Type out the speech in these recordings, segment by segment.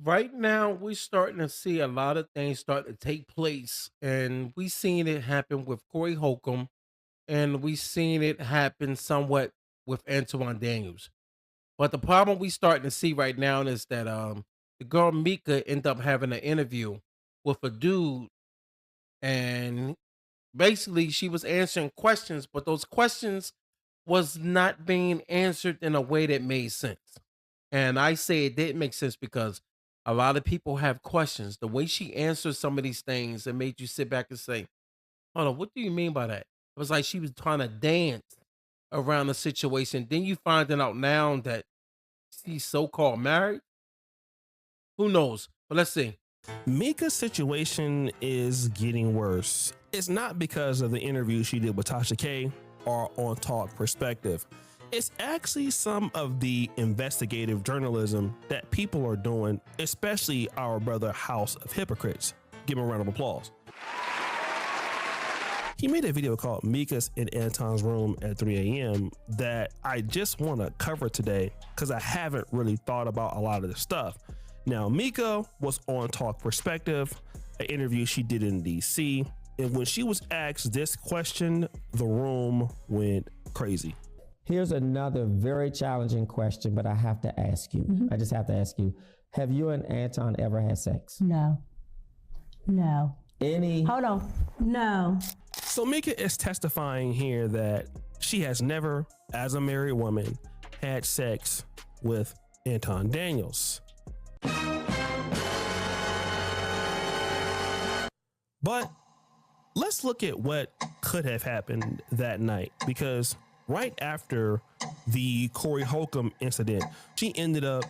Right now, we're starting to see a lot of things start to take place, and we seen it happen with Corey Holcomb, and we seen it happen somewhat with Antoine Daniels. But the problem we starting to see right now is that the girl Mika ended up having an interview with a dude, and basically she was answering questions, but those questions was not being answered in a way that made sense. And I say it didn't make sense because a lot of people have questions. The way she answered some of these things, it made you sit back and say, hold on, what do you mean by that? It was like she was trying to dance around the situation. Then you finding out now that she's so-called married. Who knows? But let's see. Mika's situation is getting worse. It's not because of the interview she did with Tasha K or on Talk Perspective. It's actually some of the investigative journalism that people are doing, especially our brother House of Hypocrites. Give him a round of applause. He made a video called Mika's in Anton's room at 3 a.m. that I just want to cover today because I haven't really thought about a lot of this stuff. Now, Mika was on Talk Perspective, an interview she did in DC. And when she was asked this question, the room went crazy. Here's another very challenging question, but I have to ask you. I just have to ask you. Have you and Anton ever had sex? No. No. Any? Hold on. No. So Mika is testifying here that she has never, as a married woman, had sex with Anton Daniels. But let's look at what could have happened that night, because right after the Corey Holcomb incident, she ended up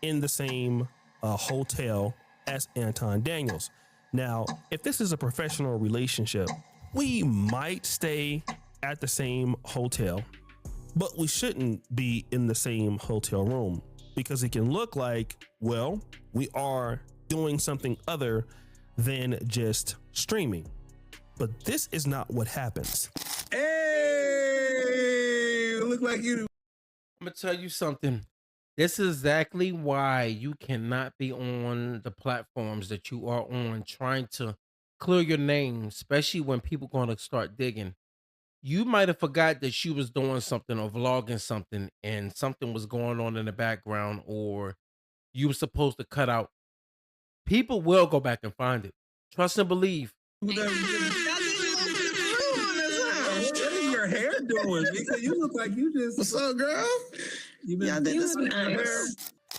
in the same hotel as Anton Daniels. Now, if this is a professional relationship, we might stay at the same hotel, but we shouldn't be in the same hotel room because it can look like, well, we are doing something other than just streaming. But this is not what happens. Hey, look like you. I'm gonna tell you something. This is exactly why you cannot be on the platforms that you are on trying to clear your name, especially when people gonna start digging. You might have forgot that she was doing something or vlogging something and something was going on in the background, or you were supposed to cut out. People will go back and find it. Trust and believe. What is your hair doing? Because you look like you just. What's up, girl? You been using your hair.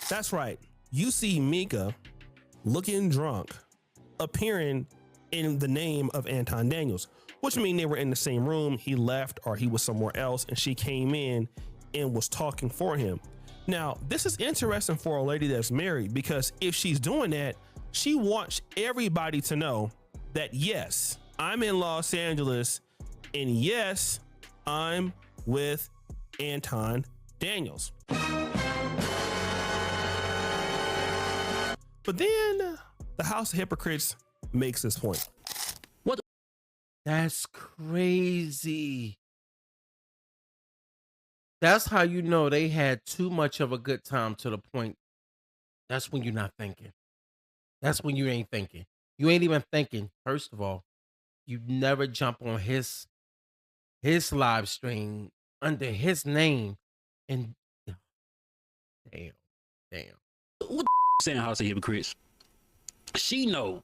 That's right. You see Mika looking drunk, appearing in the name of Anton Daniels, which means they were in the same room. He left or he was somewhere else, and she came in and was talking for him. Now, this is interesting for a lady that's married, because if she's doing that, she wants everybody to know that, yes, I'm in Los Angeles, and yes, I'm with Anton Daniels. But then the House of Hypocrites makes this point. That's crazy. That's how you know they had too much of a good time, to the point. That's when you're not thinking. That's when you ain't thinking. You ain't even thinking. First of all, you never jump on his live stream under his name and damn, damn. What the saying House of Hypocrites? She know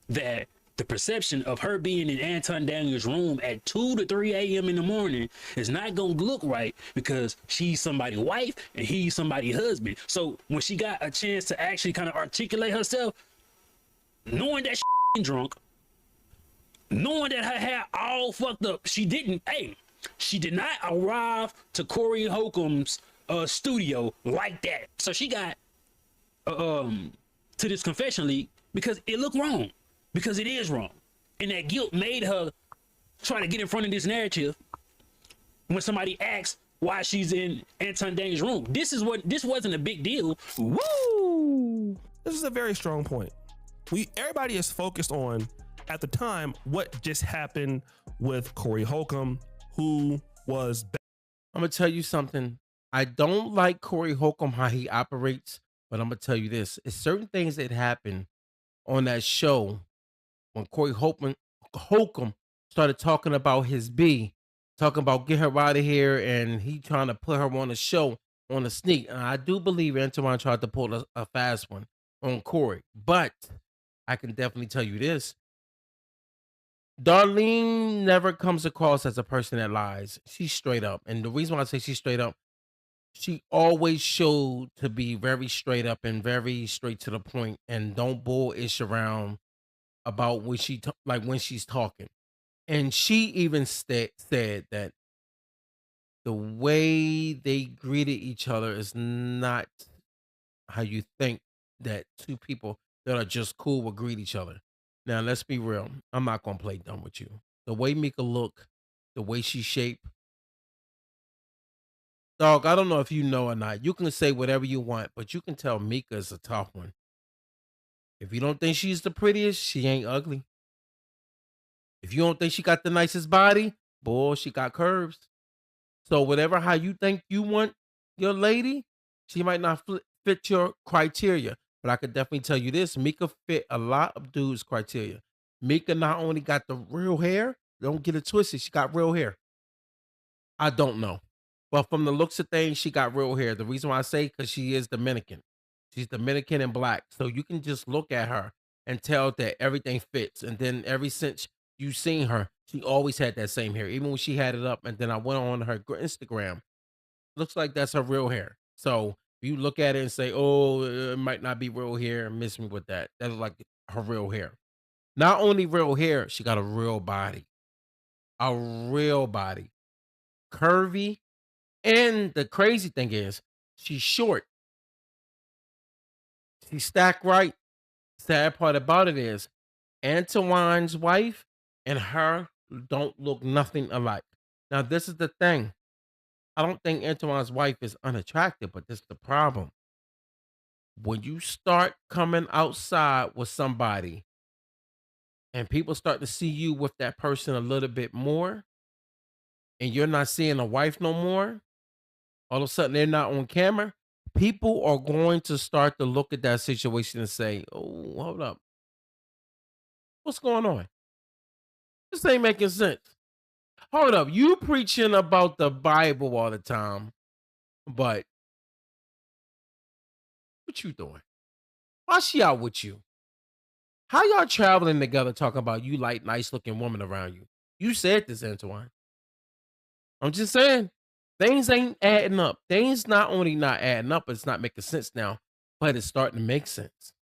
that the perception of her being in Anton Daniels' room at 2 to 3 a.m. in the morning is not gonna look right, because she's somebody's wife and he's somebody's husband. So when she got a chance to actually kind of articulate herself, knowing that she drunk, knowing that her hair all fucked up, she did not arrive to Corey Holcomb's studio like that. So she got to this confession league because it looked wrong, because it is wrong, and that guilt made her try to get in front of this narrative when somebody asks why she's in Anton Daniels' room. This wasn't a big deal. Woo! This is a very strong point. Everybody is focused on, at the time, what just happened with Corey Holcomb, who was. I'm gonna tell you something. I don't like Corey Holcomb, how he operates, but I'm gonna tell you this: it's certain things that happen on that show when Holcomb started talking about his B, talking about get her out of here, and he trying to put her on a show on a sneak. And I do believe Antoine tried to pull a fast one on Corey, but I can definitely tell you this: Darlene never comes across as a person that lies. She's straight up, and the reason why I say she's straight up, she always showed to be very straight up and very straight to the point, and don't bullish around about when like when she's talking. And she even said that the way they greeted each other is not how you think that two people that are just cool will greet each other. Now, let's be real. I'm not gonna play dumb with you. The way Mika look, the way she shape, dog. I don't know if you know or not. You can say whatever you want, but you can tell Mika is a tough one. If you don't think she's the prettiest, she ain't ugly. If you don't think she got the nicest body, boy, she got curves. So whatever how you think you want your lady, she might not fit your criteria. But I could definitely tell you this: Mika fit a lot of dudes' criteria. Mika not only got the real hair, don't get it twisted, she got real hair. I don't know, but from the looks of things, she got real hair. The reason why I say because she is Dominican, she's Dominican and black, so you can just look at her and tell that everything fits. And then ever since you seen her, she always had that same hair, even when she had it up. And then I went on her Instagram. Looks like that's her real hair. So you look at it and say, "Oh, it might not be real hair." Miss me with that. That's like her real hair. Not only real hair, she got a real body, curvy. And the crazy thing is, she's short. She's stacked right. Sad part about it is, Antoine's wife and her don't look nothing alike. Now, this is the thing. I don't think Antoine's wife is unattractive, but this is the problem. When you start coming outside with somebody and people start to see you with that person a little bit more, and you're not seeing a wife no more, all of a sudden they're not on camera, people are going to start to look at that situation and say, "Oh, hold up. What's going on? This ain't making sense. Hold up. You preaching about the Bible all the time, but what you doing? Why she out with you? How y'all traveling together talking about you like nice looking woman around you? You said this, Antoine. I'm just saying, things ain't adding up. Things not only not adding up, it's not making sense now, but it's starting to make sense."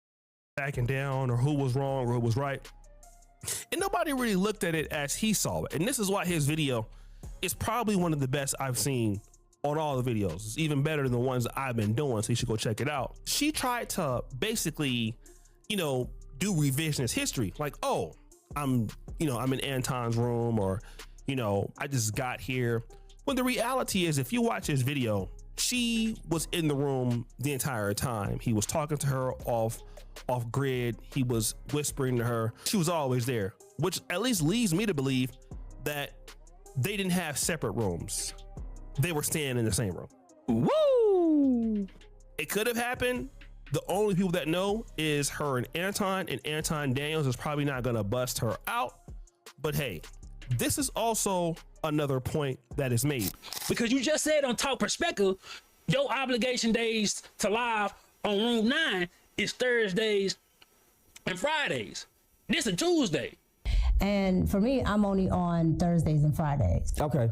Backing down or who was wrong or who was right. And nobody really looked at it as he saw it. And this is why his video is probably one of the best I've seen on all the videos. It's even better than the ones that I've been doing, so you should go check it out. She tried to basically, do revisionist history. Like, oh, I'm in Anton's room, or, I just got here. When the reality is, if you watch his video, she was in the room the entire time. He was talking to her off grid. He was whispering to her. She was always there, which at least leads me to believe that they didn't have separate rooms. They were staying in the same room. Woo! It could have happened. The only people that know is her and Anton Daniels is probably not gonna bust her out. But hey, this is also another point that is made. Because you just said on Talk Perspective, your obligation days to live on Room 9 is Thursdays and Fridays. This is Tuesday. And for me, I'm only on Thursdays and Fridays. Okay.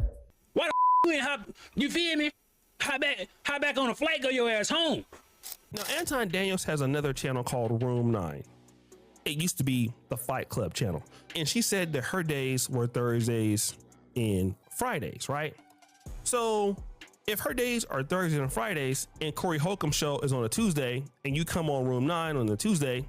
Why the you ain't hop? You feel me? Hop back on a flight, go your ass home. Now, Anton Daniels has another channel called Room 9. It used to be the Fight Club channel. And she said that her days were Thursdays and Fridays, right? So if her days are Thursdays and Fridays and Corey Holcomb's show is on a Tuesday and you come on Room 9 on the Tuesday,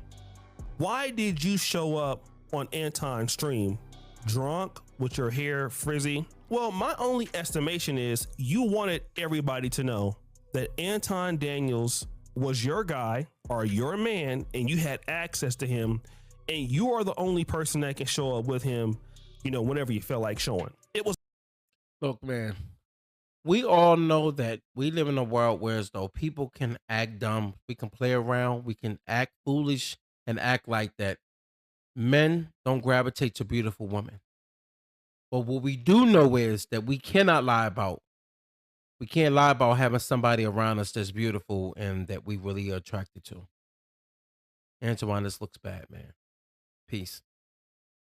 why did you show up on Anton's stream drunk with your hair frizzy? Well, my only estimation is you wanted everybody to know that Anton Daniels was your guy or your man, and you had access to him, and you are the only person that can show up with him, whenever you feel like showing. It was. Look, man, we all know that we live in a world where as though people can act dumb, we can play around, we can act foolish and act like that. Men don't gravitate to beautiful women. But what we do know is that we cannot lie about. We can't lie about having somebody around us that's beautiful and that we really are attracted to. Antoine, this looks bad, man. Peace.